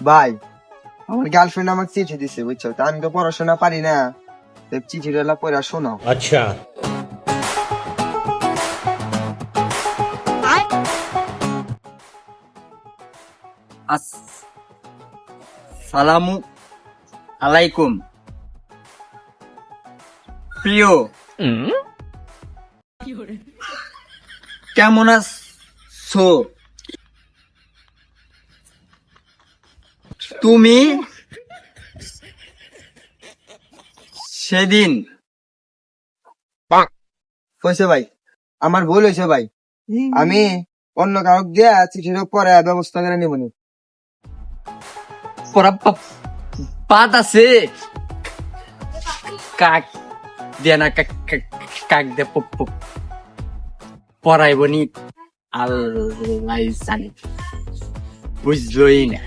ভাই আমার গার্লফ্রেন্ড আমাকে চিঠি দিছে বুঝছো, তা আমি তো পড়াশোনা পারি না, চিঠিটা পড়া শোনাও। अच्छा। আসসালামু আলাইকুম প্রিয়, কেমন আছো তুমি? সেদিন কইছে ভাই আমার ভুল হয়েছে ভাই, আমি অন্য কাউকে দিয়া চিঠিটা পরে ব্যবস্থা করে নিবনি। পড়া পাত আছে, কাক দিয়ে না কাক দিয়ে পড়াইবনি আল্লাহ জানে, বুঝলই না।